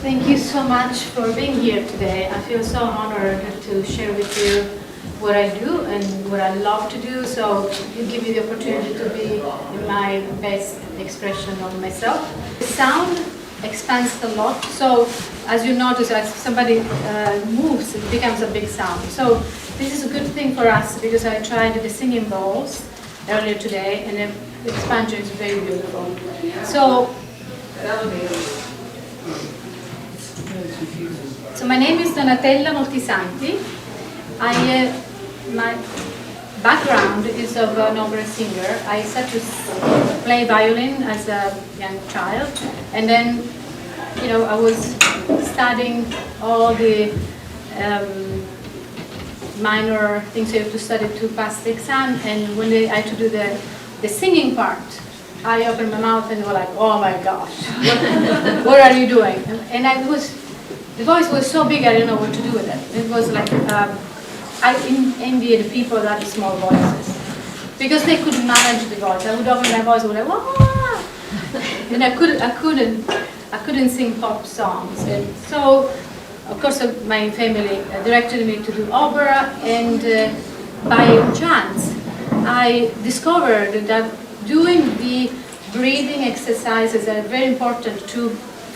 Thank you so much for being here today. I feel so honored to share with you what I do and what I love to do. So you give me the opportunity to be in my best expression of myself. The sound expands a lot. So as you notice, as somebody moves, it becomes a big sound. So this is a good thing for us because I tried the singing bowls earlier today and the expansion is very beautiful. So my name is Donatella Moltisanti. My background is of an opera singer. I started to play violin as a young child, and then, I was studying all the minor things you have to study to pass the exam. And when I had to do the singing part, I opened my mouth and they were like, "Oh my gosh, what are you doing?" And the voice was so big I didn't know what to do with it. It was like, I envied people that had small voices because they could manage the voice. I would open my voice and would like, "Wah!" And I couldn't sing pop songs. And so, of course, my family directed me to do opera, and by chance, I discovered that doing the breathing exercises are very important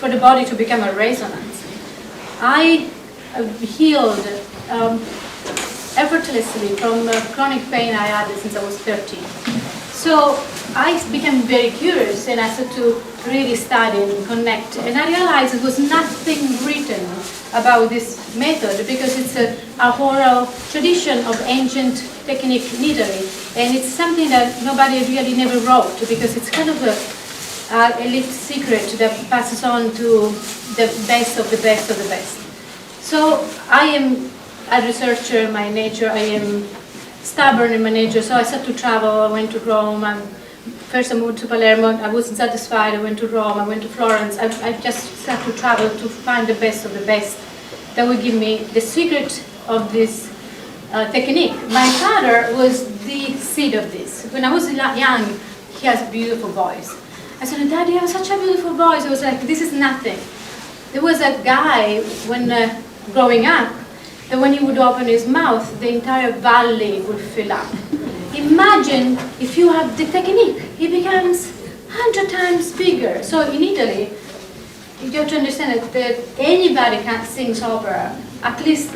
for the body to become a resonance. I healed effortlessly from chronic pain I had since I was 13. So I became very curious and I started to really study and connect. And I realized there was nothing written about this method because it's a oral tradition of ancient technique in Italy. And it's something that nobody really never wrote because it's kind of a elite secret that passes on to the best of the best of the best. So I am a researcher in my nature. I am stubborn in my nature. So I started to travel. I went to Rome. First I moved to Palermo. I wasn't satisfied. I went to Rome. I went to Florence. I just started to travel to find the best of the best that would give me the secret of this technique. My father was the seed of this. When I was young, he has a beautiful voice. I said, "Daddy, you have such a beautiful voice." I was like, "This is nothing." There was a guy when growing up that when he would open his mouth, the entire valley would fill up. Imagine if you have the technique, it becomes 100 times bigger. So in Italy, you have to understand that anybody can sing opera. At least,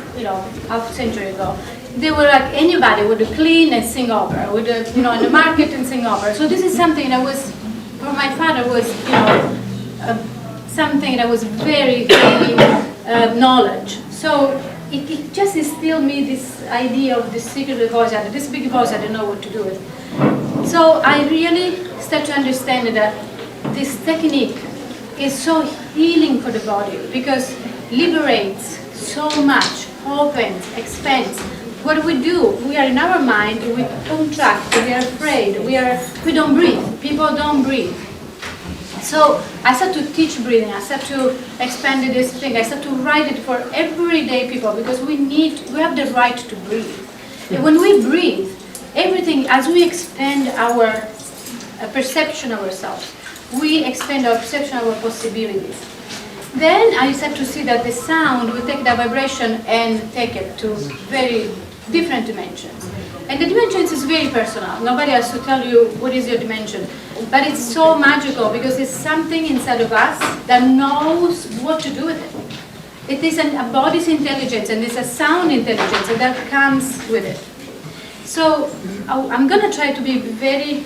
half a century ago, they were like anybody would clean and sing opera, would in the market and sing opera. So this is something that was, for my father, was something that was very heavy knowledge. So it just instilled me this idea of this secret voice, this big voice I didn't know what to do with. So I really started to understand that this technique is so healing for the body because liberates so much, opens, expands. What do? We are in our mind, we contract, we are afraid, we don't breathe. People don't breathe. So I started to teach breathing, I started to expand this thing, I started to write it for everyday people because we have the right to breathe. And when we breathe, everything, as we expand our perception of ourselves, we expand our perception of our possibilities. Then I started to see that the sound will take the vibration and take it to very different dimensions. And the dimensions is very personal. Nobody has to tell you what is your dimension. But it's so magical because it's something inside of us that knows what to do with it. It is a body's intelligence and it's a sound intelligence that comes with it. So I'm going to try to be very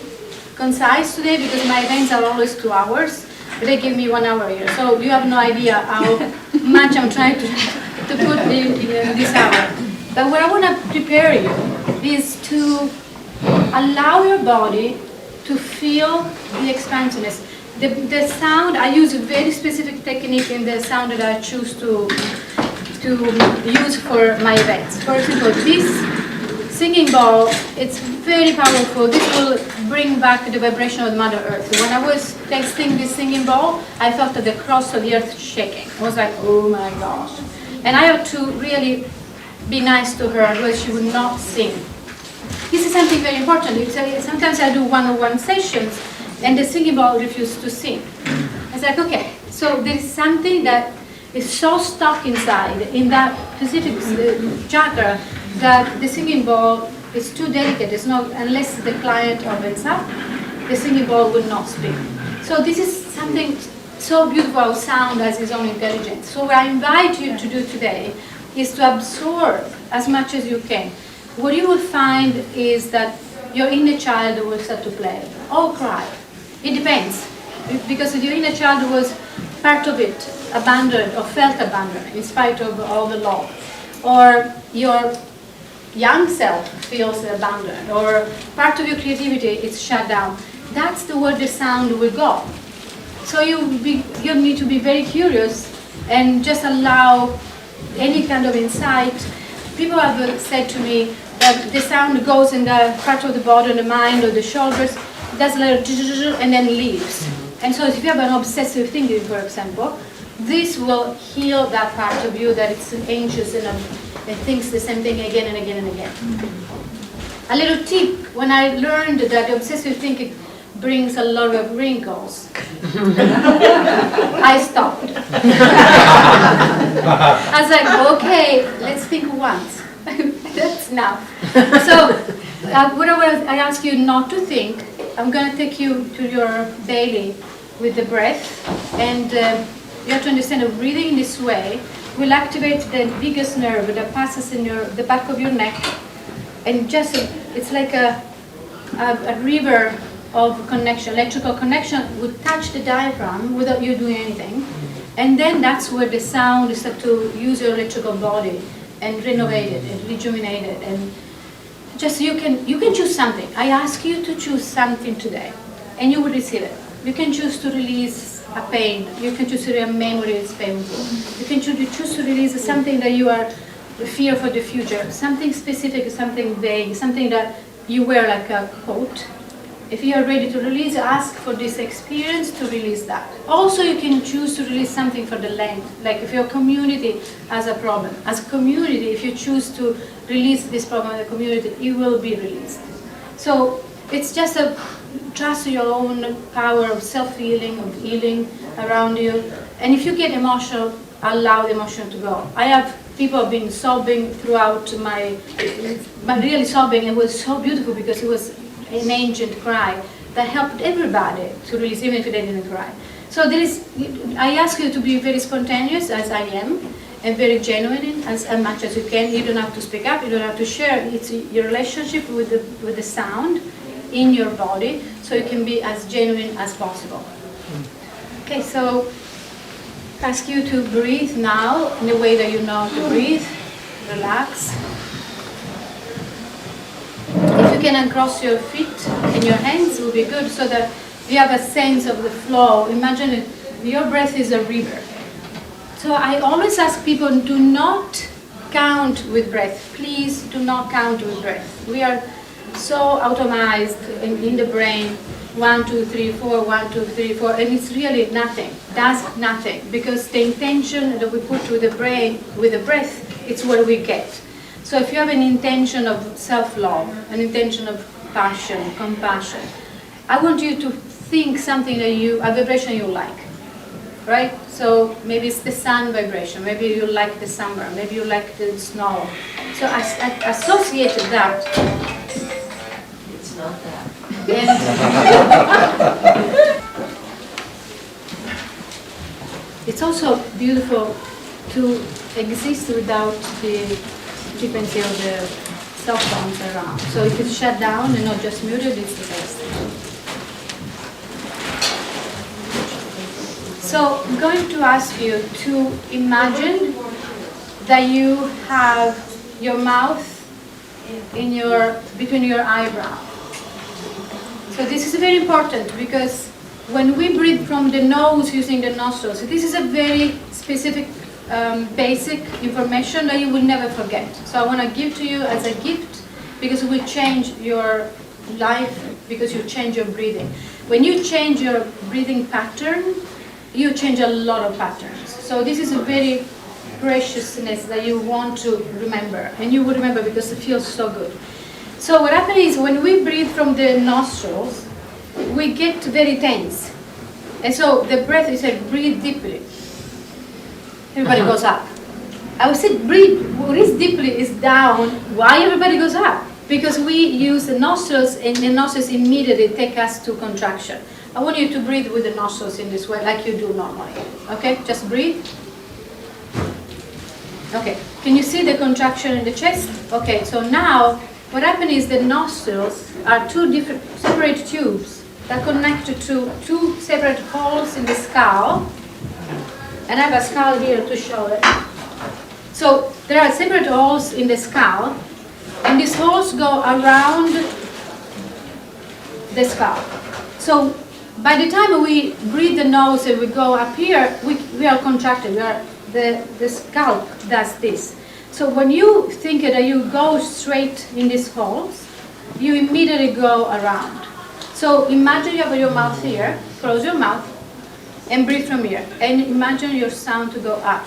concise today because my events are always 2 hours. But they give me 1 hour here. So you have no idea how much I'm trying to put in this hour. But what I want to prepare you is to allow your body to feel the expansiveness. The sound, I use a very specific technique in the sound that I choose to use for my events. For example, this singing bowl, it's very powerful. This will bring back the vibration of Mother Earth. When I was testing this singing bowl, I felt that the crust of the earth shaking. I was like, oh my gosh. And I had to really be nice to her, otherwise she would not sing. This is something very important. Sometimes I do one-on-one sessions, and the singing bowl refused to sing. It's like, okay, so there is something that is so stuck inside, in that specific chakra, that the singing bowl is too delicate. It's not, unless the client opens up, the singing bowl will not speak. So this is something so beautiful, how sound has its own intelligence. So what I invite you to do today is to absorb as much as you can. What you will find is that your inner child will start to play, or cry. It depends, because if your inner child was part of it abandoned or felt abandoned in spite of all the love, or your young self feels abandoned, or part of your creativity is shut down, that's the where the sound will go. So you need to be very curious and just allow any kind of insight. People have said to me that the sound goes in the part of the body, the mind, or the shoulders, does a little and then leaves. And so if you have an obsessive thinking, for example, this will heal that part of you that it's anxious and thinks the same thing again and again and again. A little tip, when I learned that obsessive thinking brings a lot of wrinkles, I stopped. I was like, okay, let's think once. That's enough. So what I ask you not to think, I'm going to take you to your daily with the breath, and you have to understand that breathing in this way will activate the biggest nerve that passes in the back of your neck, and just it's like a river of connection, electrical connection would touch the diaphragm without you doing anything, and then that's where the sound is start to use your electrical body and renovate it and rejuvenate it. And just you can choose something. I ask you to choose something today, and you will receive it. You can choose to release a pain. You can choose to release a memory that's painful. You can choose to release something that you are fear for the future, something specific, something vague, something that you wear like a coat. If you are ready to release, ask for this experience to release that. Also, you can choose to release something for the land. Like if your community has a problem, as a community, if you choose to release this problem in the community, it will be released. So it's just trust your own power of self-healing, of healing around you. And if you get emotional, allow the emotion to go. I have people have been sobbing throughout my really sobbing. It was so beautiful because it was an ancient cry that helped everybody to release, even if they didn't cry. So I ask you to be very spontaneous, as I am, and very genuine as much as you can. You don't have to speak up, you don't have to share. It's your relationship with the sound in your body, so you can be as genuine as possible. Okay, so I ask you to breathe now in the way that you know to breathe. Relax. If you can uncross your feet and your hands, it will be good, so that you have a sense of the flow. Imagine your breath is a river. So I always ask people, do not count with breath. Please do not count with breath. We are so automated in the brain. 1, 2, 3, 4, 1, 2, 3, 4, and it's really nothing. Does nothing, because the intention that we put with the brain, with the breath, it's what we get. So if you have an intention of self-love, an intention of passion, compassion, I want you to think something that a vibration you like, right? So maybe it's the sun vibration, maybe you like the summer, maybe you like the snow. So I associated that. It's not that. It's also beautiful to exist without the frequency of the cell phones around. So if it's shut down and not just muted, it's the best. So I'm going to ask you to imagine that you have your mouth between your eyebrows. So this is very important, because when we breathe from the nose using the nostrils, this is a very specific, basic information that you will never forget. So I want to give to you as a gift because it will change your life because you change your breathing. When you change your breathing pattern, you change a lot of patterns. So this is a very preciousness that you want to remember, and you will remember because it feels so good. So what happens is when we breathe from the nostrils, we get very tense. And so the breath, you said breathe deeply. Everybody goes up. I would say breathe deeply is down. Why everybody goes up? Because we use the nostrils, and the nostrils immediately take us to contraction. I want you to breathe with the nostrils in this way, like you do normally. Okay, just breathe. Okay, can you see the contraction in the chest? Okay, so now what happens is the nostrils are two different separate tubes that connect to two separate holes in the skull. And I have a skull here to show it. So there are separate holes in the skull, and these holes go around the skull. So by the time we breathe the nose and we go up here, we are contracted. The scalp does this. So when you think that you go straight in these holes, you immediately go around. So imagine you have your mouth here, close your mouth, and breathe from here. And imagine your sound to go up.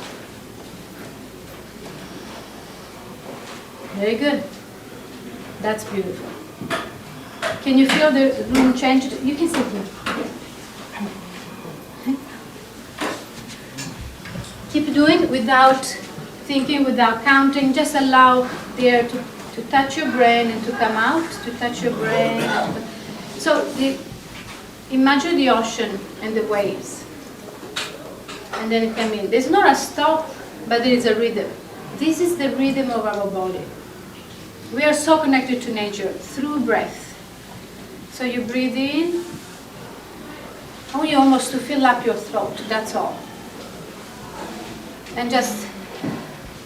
Very good. That's beautiful. Can you feel the room change? You can sit here. Keep doing without thinking, without counting. Just allow the air to touch your brain and to come out, to touch your brain. So imagine the ocean and the waves. And then come in. There's not a stop, but there is a rhythm. This is the rhythm of our body. We are so connected to nature through breath. So you breathe in. I want you almost to fill up your throat, that's all. And just,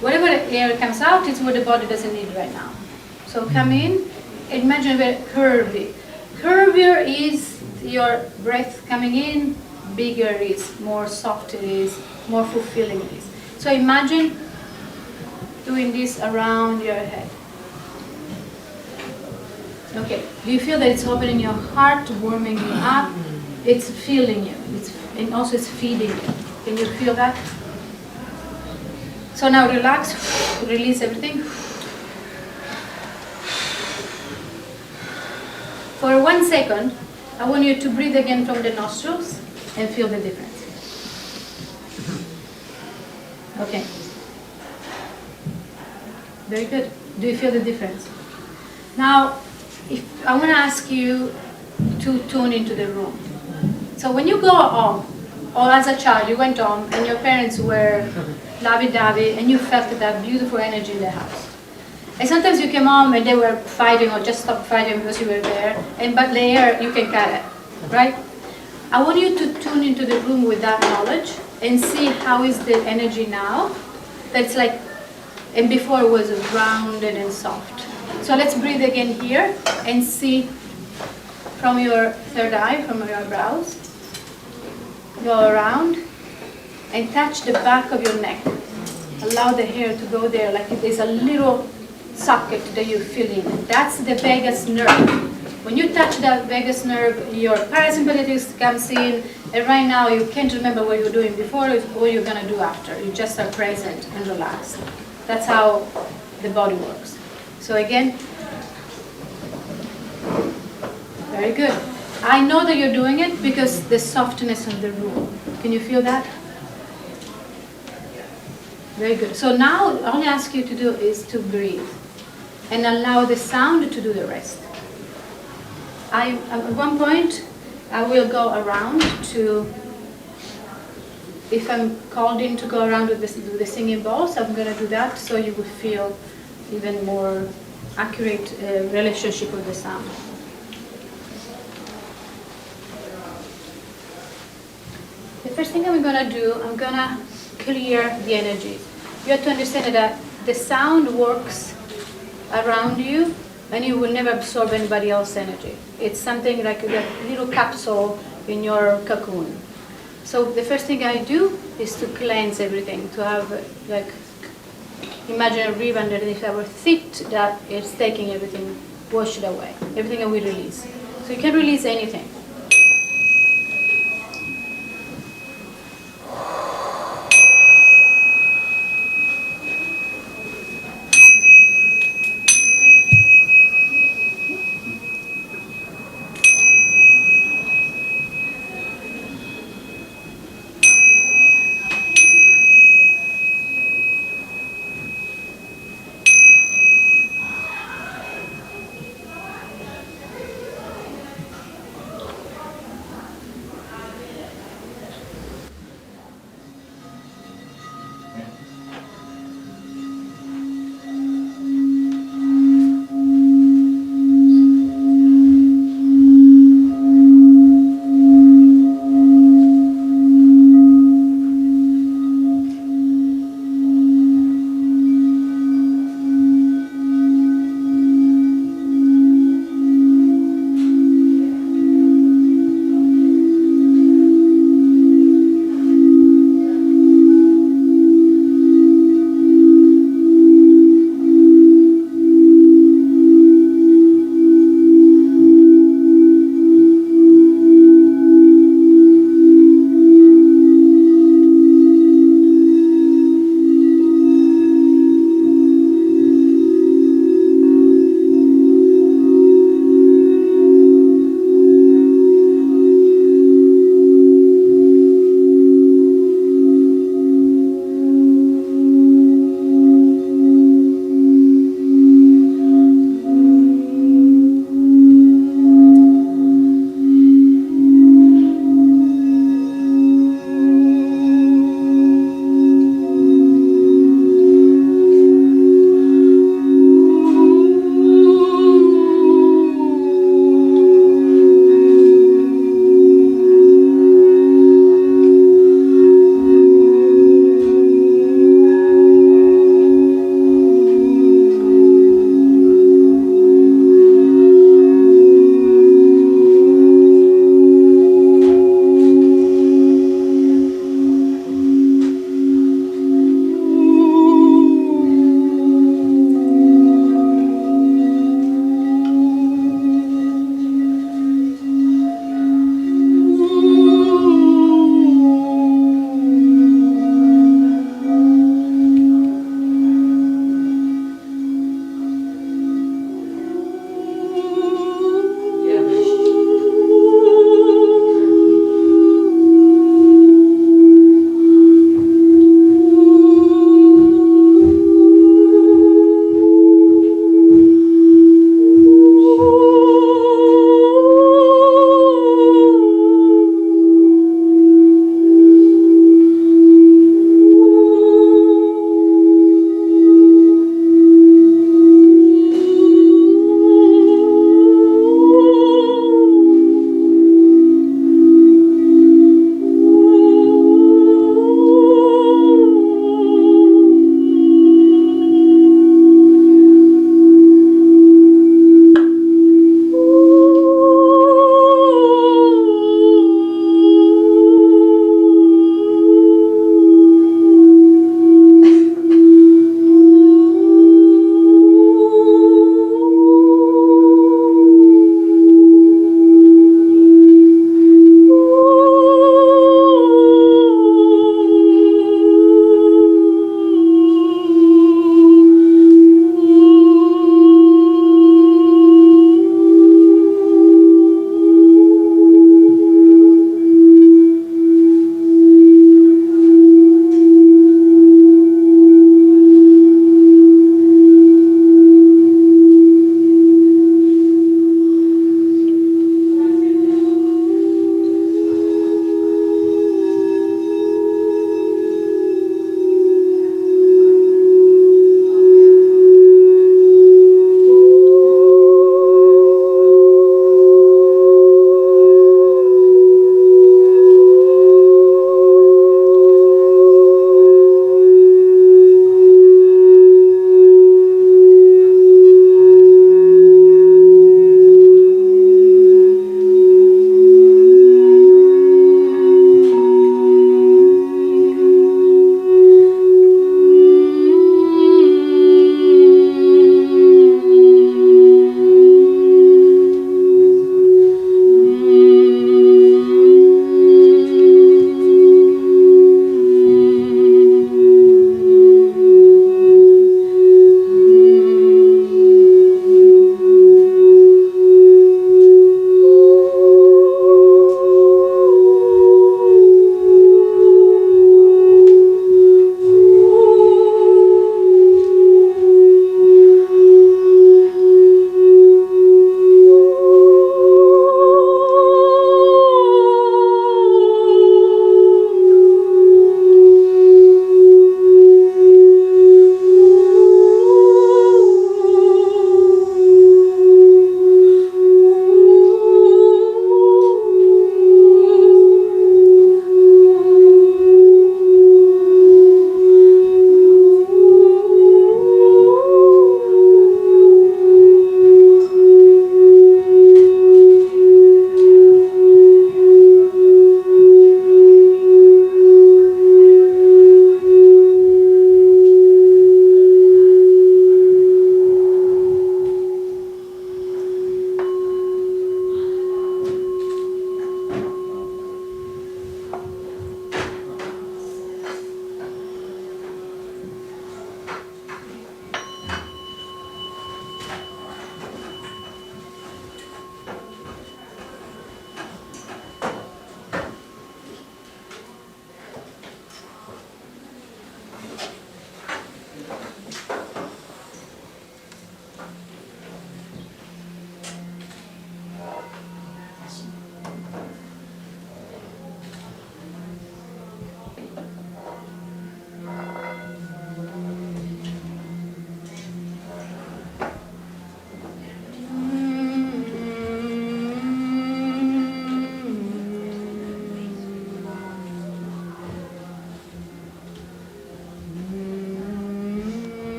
whatever air comes out is what the body doesn't need right now. So come in, imagine very curvy. Curvier is your breath coming in, bigger it is, more soft it is, more fulfilling it is. So imagine doing this around your head. Okay, do you feel that it's opening your heart, warming you up? It's filling you, and also it's feeding you. Can you feel that? So now relax, release everything. For 1 second, I want you to breathe again from the nostrils and feel the difference. Okay. Very good. Do you feel the difference? Now, I want to ask you to tune into the room. So when you go home, or as a child, you went home and your parents were lovey-dovey and you felt that beautiful energy in the house. And sometimes you came home and they were fighting or just stopped fighting because you were there, but later you can cut it, right? I want you to tune into the room with that knowledge and see how is the energy now. That's like, and before it was rounded and soft. So let's breathe again here and see from your third eye, from your brows. Go around and touch the back of your neck. Allow the hair to go there like there's a little socket that you feel in. That's the vagus nerve. When you touch that vagus nerve, your parasympathetic comes in, and right now you can't remember what you were doing before or what you're going to do after. You just are present and relaxed. That's how the body works. So again, very good. I know that you're doing it because the softness of the room. Can you feel that? Very good. So now all I ask you to do is to breathe and allow the sound to do the rest. At one point, I will go around to, if I'm called in to go around with the singing bowls, I'm going to do that so you will feel even more accurate relationship with the sound. The first thing I'm going to do, I'm going to clear the energy. You have to understand that the sound works around you and you will never absorb anybody else's energy. It's something like a little capsule in your cocoon. So the first thing I do is to cleanse everything, to have like imagine a river underneath our feet that is taking everything, wash it away, everything that we release. So you can release anything.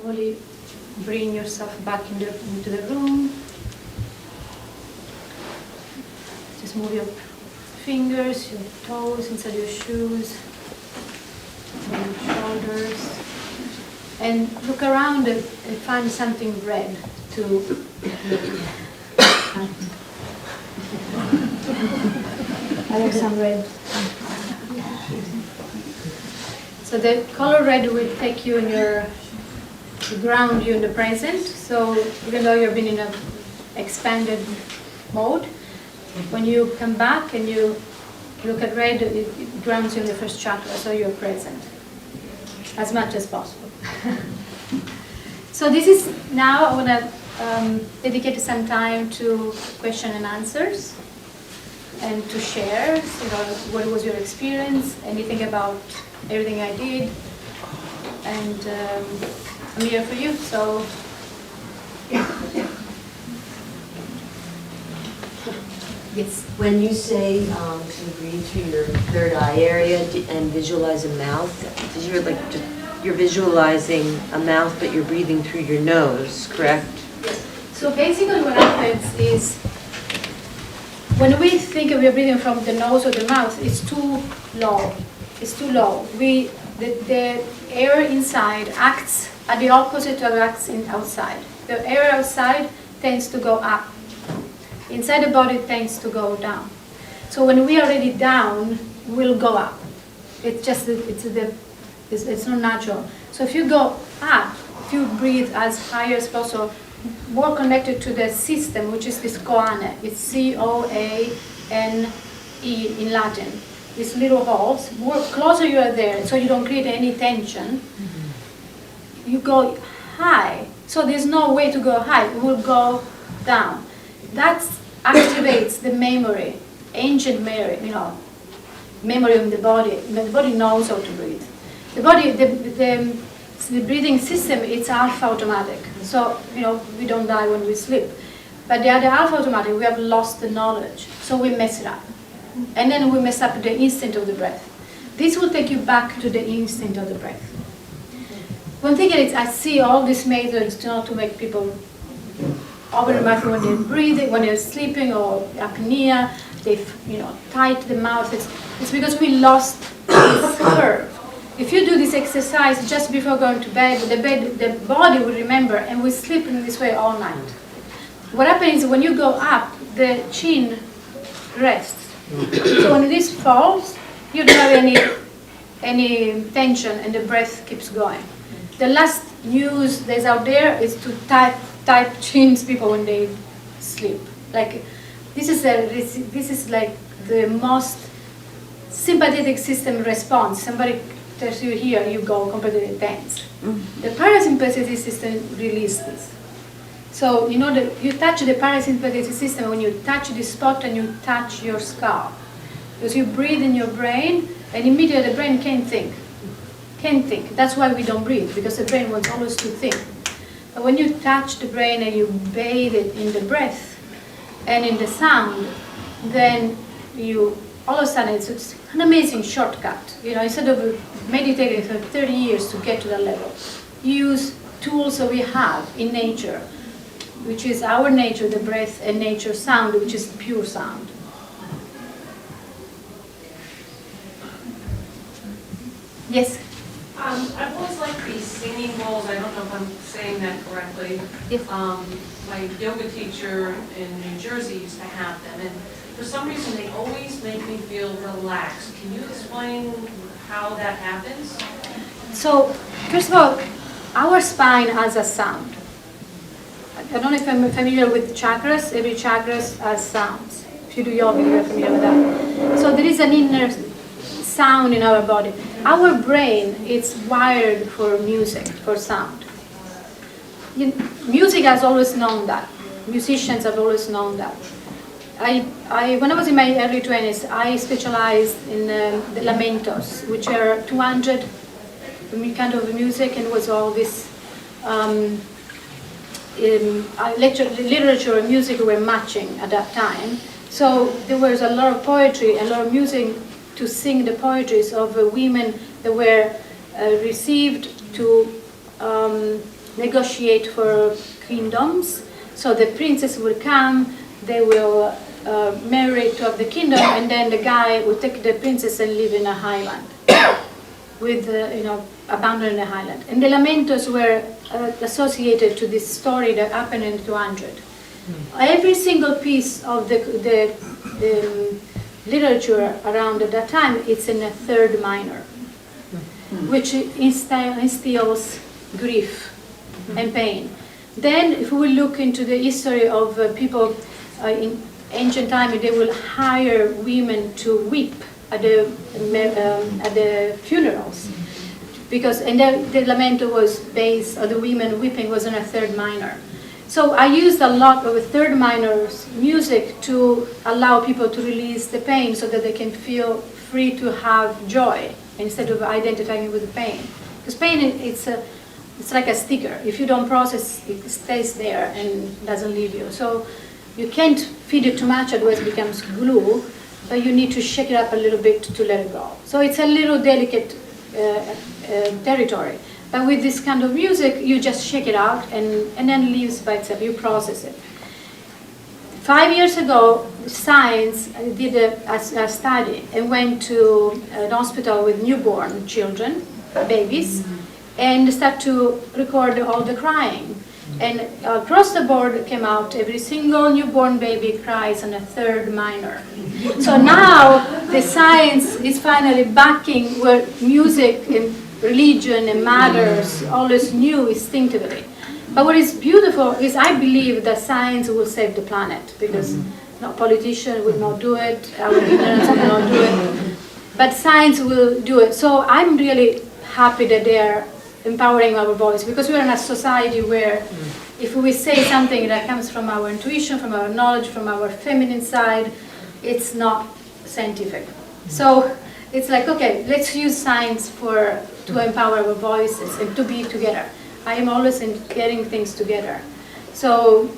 Slowly bring yourself back into the room. Just move your fingers, your toes inside your shoes, your shoulders. And look around and find something red to look at. I have some red. So the color red will take you in to ground you in the present. So even though you've been in an expanded mode, when you come back and you look at red, it grounds you in the first chakra, so you're present as much as possible. So this is now I want to dedicate some time to question and answers and to share, what was your experience, anything about everything I did, and I'm here for you. So Yes. When you say to breathe through your third eye area and visualize a mouth, you're visualizing a mouth, but you're breathing through your nose, correct? So basically what happens is, when we think we're breathing from the nose or the mouth, it's too low. It's too low. The air inside acts at the opposite of acts outside. The air outside tends to go up. Inside the body it tends to go down. So when we are already down, we'll go up. It's just it's not natural. So if you go up, if you breathe as high as possible, more connected to the system, which is this coane. It's C-O-A-N-E in Latin. These little holes. More closer you are there, so you don't create any tension. You go high. So there's no way to go high. It will go down. That activates the memory, ancient memory, memory of the body. The body knows how to breathe. The body, the breathing system, it's alpha automatic. So, we don't die when we sleep. But the other alpha automatic, we have lost the knowledge. So we mess it up. And then we mess up the instinct of the breath. This will take you back to the instinct of the breath. One thing is, I see all these methods to make people over-dramatic when they're breathing, when they're sleeping, or apnea, they tight the mouth. It's because we lost this curve. If you do this exercise just before going to bed, the body will remember, and we sleep in this way all night. What happens is when you go up, the chin rests. So when this falls, you don't have any tension, and the breath keeps going. The last news that's out there is to tight chins people when they sleep. Like this is like the most sympathetic system response. Somebody tells you here, you go completely tense. The parasympathetic system releases this. So you touch the parasympathetic system when you touch this spot and you touch your skull, because you breathe in your brain, and immediately the brain can't think. That's why we don't breathe, because the brain wants always to think. But when you touch the brain and you bathe it in the breath and in the sound, then all of a sudden it's an amazing shortcut. Instead of meditating for 30 years to get to that level, you use tools that we have in nature, which is our nature, the breath, and nature sound, which is pure sound. Yes? I've always liked these singing bowls. I don't know if I'm saying that correctly. Yes. My yoga teacher in New Jersey used to have them, and for some reason they always make me feel relaxed. Can you explain how that happens? So, first of all, our spine has a sound. I don't know if I'm familiar with chakras. Every chakra has sounds. If you do yoga, you're familiar with that. So there is an inner sound in our body. Our brain is wired for music, for sound. Music has always known that. Musicians have always known that. When I was in my early 20s, I specialized in the lamentos, which are 200 kind of music, and was all this literature and music were matching at that time. So there was a lot of poetry, a lot of music to sing the poetries of women that were received to negotiate for kingdoms. So the princess will come, they will marry to have the kingdom, and then the guy will take the princess and live in a highland, with abandoned in a highland. And the lamentos were associated to this story that happened in 200. Every single piece of the literature around at that time, it's in a third minor, which instills grief and pain. Then, if we look into the history of people in ancient times, they will hire women to weep at the funerals, because the lamento was based, or the women weeping was in a third minor. So I used a lot of third minor music to allow people to release the pain, so that they can feel free to have joy instead of identifying with the pain. Because pain, it's like a sticker. If you don't process, it stays there and doesn't leave you. So you can't feed it too much, otherwise it becomes glue, but you need to shake it up a little bit to let it go. So it's a little delicate territory. But with this kind of music, you just shake it out and then it leaves by itself, you process it. 5 years ago, science did a study and went to an hospital with newborn children, babies, and start to record all the crying. And across the board it came out, every single newborn baby cries in a third minor. So now the science is finally backing where music and religion and matters always knew instinctively. But what is beautiful is I believe that science will save the planet, because no politician will not do it, our ignorance will not do it, but science will do it. So I'm really happy that they are empowering our voice, because we're in a society where if we say something that comes from our intuition, from our knowledge, from our feminine side, it's not scientific. So it's like, okay, let's use science to empower our voices and to be together. I am always in getting things together. So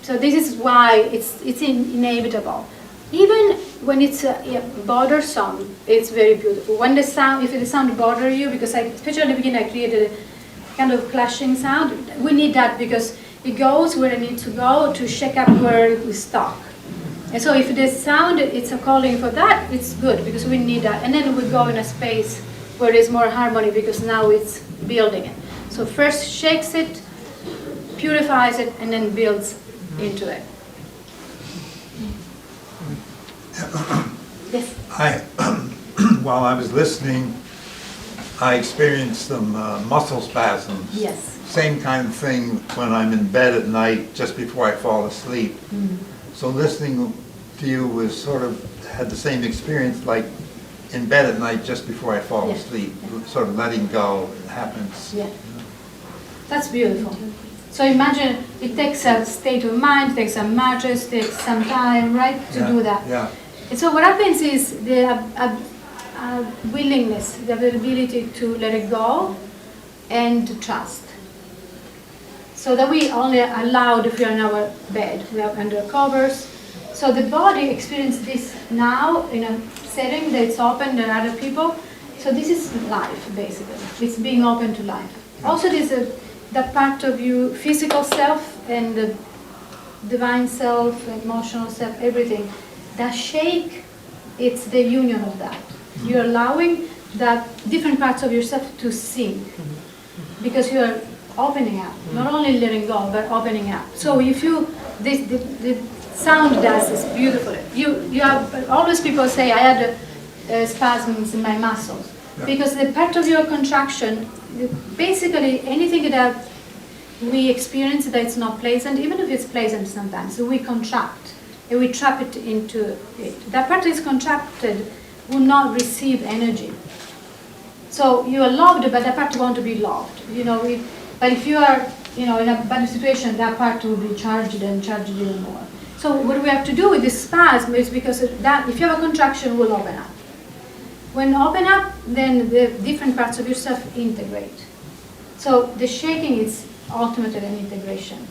this is why it's inevitable. Even when it's bothersome, it's very beautiful. When the sound, if the sound bothers you, because especially at the beginning I created a kind of clashing sound, we need that because it goes where it needs to go to shake up where we stuck. And so if the sound, it's a calling for that, it's good, because we need that. And then we go in a space where there's more harmony, because now it's building it. So first shakes it, purifies it, and then builds into it. Yes? While I was listening, I experienced some muscle spasms. Yes. Same kind of thing when I'm in bed at night, just before I fall asleep. So listening to you was sort of, had the same experience, like in bed at night just before I fall asleep, sort of letting go happens. Yeah. That's beautiful. So imagine it takes a state of mind, takes a mattress, takes some time, right, to do that. Yeah. And so what happens is the willingness, the ability to let it go and to trust. So that we only allowed if we are in our bed, we are under covers. So the body experiences this now in a setting that's open to other people. So this is life, basically. It's being open to life. Also, there's that part of you, physical self and the divine self, emotional self, everything. That shake, it's the union of that. You're allowing that different parts of yourself to sync, because you're opening up, not only letting go, but opening up. So if you, the sound does this beautifully. You have, always people say, I had spasms in my muscles, because the part of your contraction, basically anything that we experience that's not pleasant, even if it's pleasant sometimes, so we contract and we trap it into it. That part is contracted will not receive energy. So you are loved, but that part want to be loved. But if you are, in a bad situation, that part will be charged and charged even more. So what we have to do with this spasm is, because that, if you have a contraction, will open up. When open up, then the different parts of yourself integrate. So the shaking is ultimately an integration.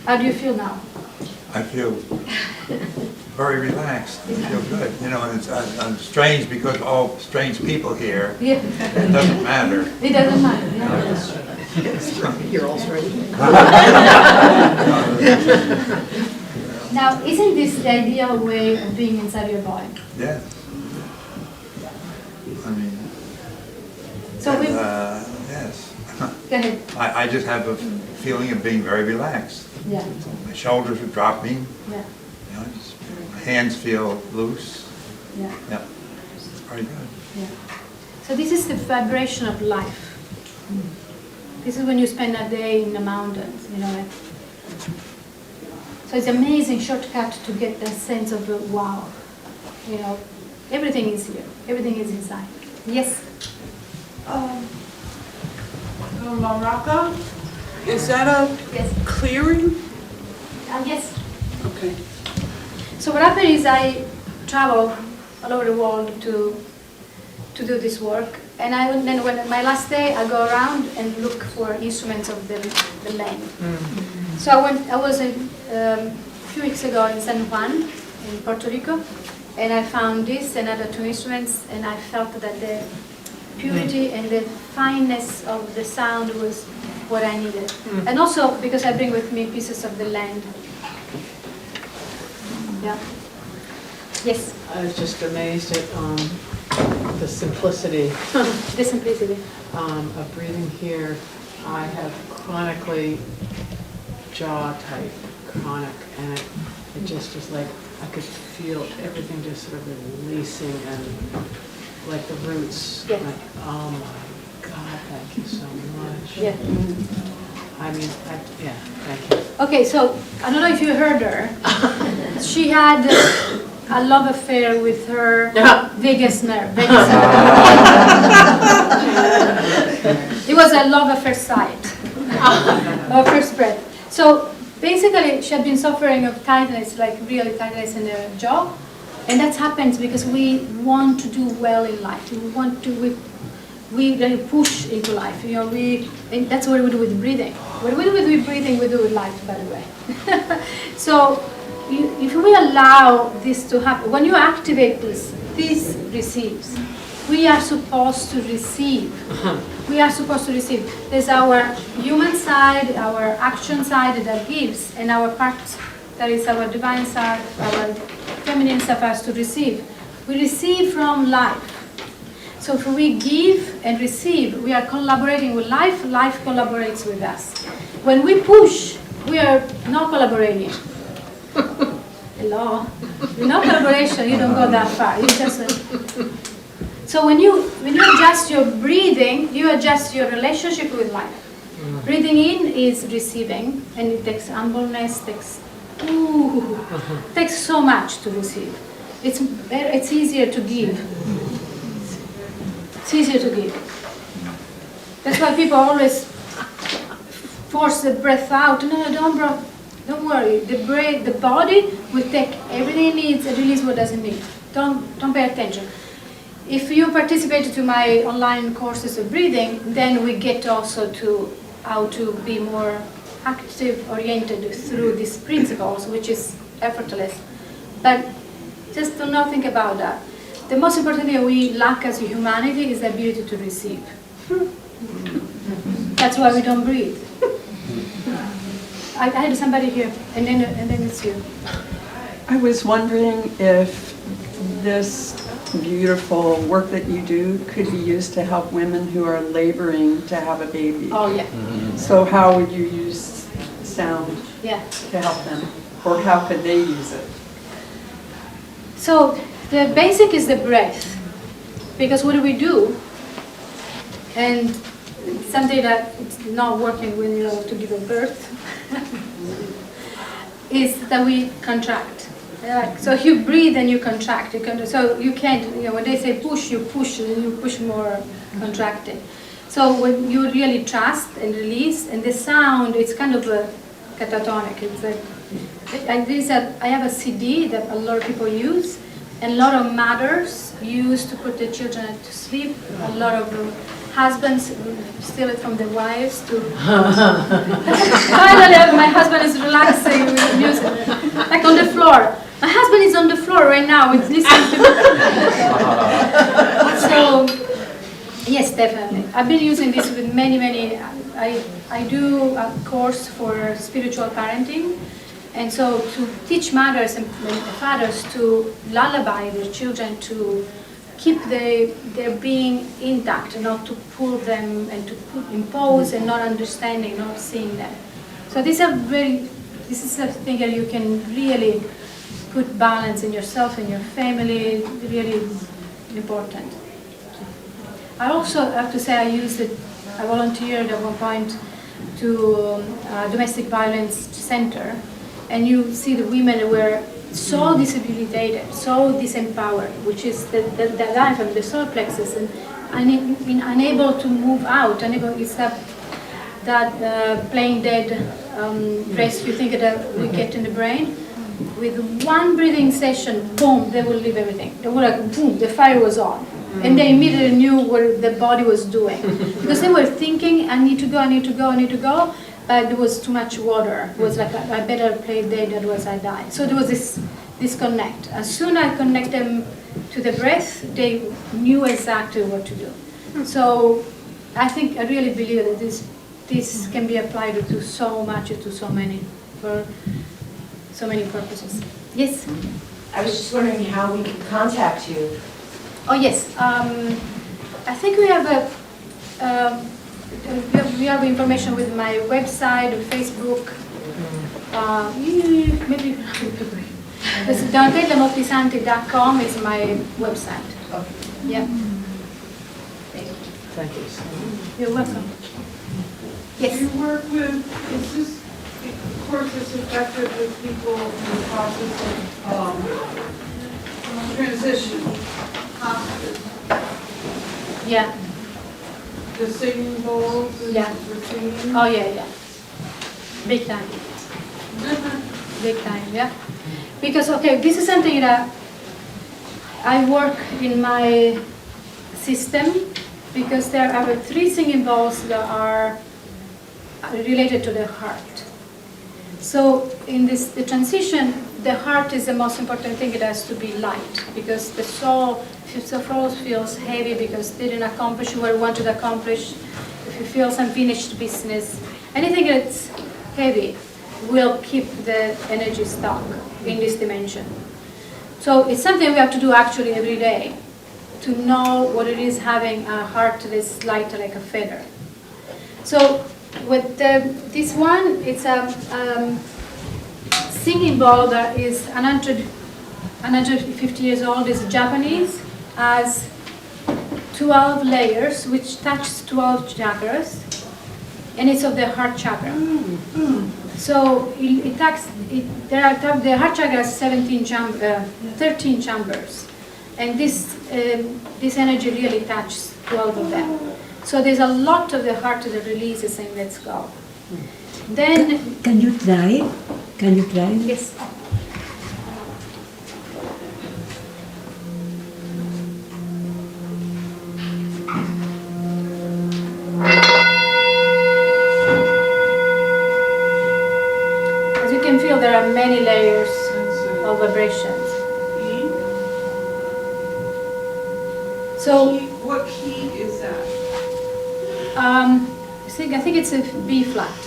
How do you feel now? I feel very relaxed. I feel good. You know, and I'm strange because all strange people here. Yeah. It doesn't matter. It doesn't matter. No. You're all straight. Now, isn't this the ideal way of being inside your body? Yeah. I mean, So we, yes. go ahead. I just have a feeling of being very relaxed. Yeah, My shoulders are dropping. yeah, You know, my hands feel loose. yeah, Yeah, it's very good. yeah. So this is the vibration of life. This is when you spend a day in the mountains, you know. So it's an amazing shortcut to get that sense of wow, you know, everything is here, everything is inside. Yes. Maraca, is that a Yes. clearing? Yes. Okay. So what happened is I travel all over the world to do this work, and then when my last day I go around and look for instruments of the land. So I was a few weeks ago in San Juan in Puerto Rico, and I found this and other two instruments, and I felt that the purity and the fineness of the sound was what I needed. And also because I bring with me pieces of the land. Yeah. Yes. I was just amazed at the simplicity The simplicity. of breathing here. I have chronically jaw tight, chronic, and it just was like I could feel everything just sort of releasing and like the roots. Yeah. Like, oh my God, thank you so much. Yeah. I mean, yeah, thank you. Okay, so I don't know if you heard her. She had a love affair with her vagus nerve. It was a love at first sight, or first breath. So basically, she had been suffering of tightness, like really tightness in her jaw, and that happens because we want to do well in life. We want to. We really push into life, you know. And that's what we do with breathing. What we do with breathing, we do with life, by the way. So, if we allow this to happen, when you activate this receives. We are supposed to receive. We are supposed to receive. There's our human side, our action side that gives, and our part that is our divine side, our feminine side has to receive. We receive from life. So if we give and receive, we are collaborating with life, life collaborates with us. When we push, we are not collaborating. Hello? No collaboration, you don't go that far. You just, so when you adjust your breathing, you adjust your relationship with life. Breathing in is receiving, and it takes humbleness, takes so much to receive. It's easier to give. It's easier to give. That's why people always force the breath out. No, don't worry. The body will take everything it needs and release what doesn't need. Don't pay attention. If you participate to my online courses of breathing, then we get also to how to be more active oriented through these principles, which is effortless. But just do not think about that. The most important thing we lack as a humanity is the ability to receive. That's why we don't breathe. I had somebody here, and then it's you. I was wondering if this beautiful work that you do could be used to help women who are laboring to have a baby. Oh yeah. So how would you use sound Yeah. to help them? Or how could they use it? So the basic is the breath, because what do we do? And something that it's not working when you know to give a birth is that we contract. So if you breathe and you contract, so you can't. You know, when they say push, you push, and you push more contracting. So when you really trust and release, and the sound, it's kind of a catatonic. It's like I have a CD that a lot of people use. And a lot of mothers use to put their children to sleep. A lot of husbands steal it from their wives to. Finally, my husband is relaxing with music. now with listening to So, yes, definitely. I've been using this with many, I do a course for spiritual parenting, and so to teach mothers and fathers to lullaby their children to keep their being intact, not to pull them and to impose and not understanding, not seeing them. So this is a thing that you can really put balance in yourself and your family, really important. I also have to say I volunteered at one point to a domestic violence center, and you see the women were so disabilitated, so disempowered, which is the life of the solar plexus, and unable to move out, it's that playing dead rest you think that we get in the brain. With one breathing session, boom, they will leave everything. They were like, boom, the fire was on. And they immediately knew what the body was doing. Because they were thinking, I need to go, but there was too much water. It was like, I better play dead, otherwise I die. So there was this disconnect. As soon as I connect them to the breath, they knew exactly what to do. So I really believe that this can be applied to so much, to so many, for so many purposes. Yes? I was just wondering how we can contact you. Oh yes, I think we have we have information with my website, Facebook. Maybe Moltisanti.com is my website. Okay. Yeah, Thank you so much. you're welcome. Do Yes. you work with, is this course is effective with people in the process of transition, hospice, Yeah. the singing bowls and Yeah. routine? Oh yeah. Big time. Big time. Yeah. Because this is something that I work in my system, because there are 3 singing bowls that are related to the heart. So in the transition, the heart is the most important thing. It has to be light, because the soul feels heavy because they didn't accomplish what we wanted to accomplish. If you feel unfinished business, anything that's heavy will keep the energy stuck in this dimension. So it's something we have to do actually every day, to know what it is having a heart that is light like a feather. So with this one, it's a singing bowl that is 150 years old. It's Japanese, has 12 layers, which touches 12 chakras, and it's of the heart chakra. So the heart chakra has 13 chambers, and this energy really touches 12 of them. So there's a lot of the heart that releases and lets go. Then, Can you try? Can you try? yes. As you can feel, there are many layers of vibrations. So, What key is that? I think it's a B flat.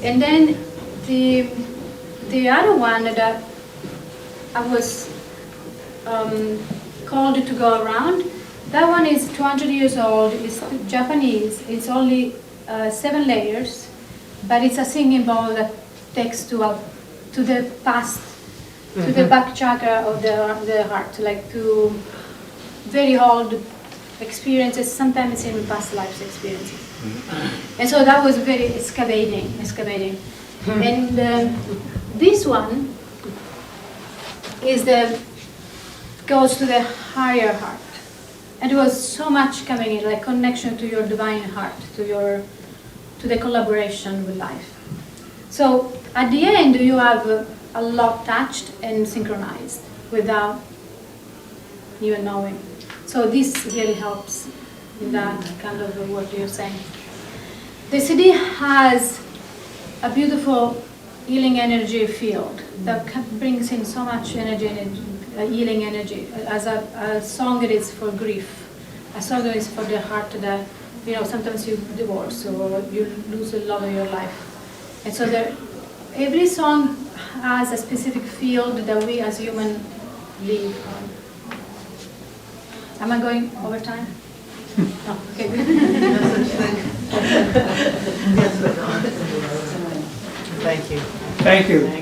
And then the other one that I was called to go around, that one is 200 years old. It's Japanese. It's only 7 layers, but it's a singing bowl that takes to the past, to the back chakra of the heart, like to very old experiences, sometimes even past lives experiences. And so that was very excavating. And this one is goes to the higher heart. And there was so much coming in, like connection to your divine heart, to the collaboration with life. So at the end, you have a lot touched and synchronized without even knowing. So this really helps in that kind of what you're saying. the CD has a beautiful healing energy field that brings in so much energy and healing energy. As a song it is for grief, a song it is for the heart that, you know, sometimes you divorce or you lose the love of your life. And so every song has a specific field that we as humans live on. Am I going over time? Oh, okay, good. Thank you. Thank you.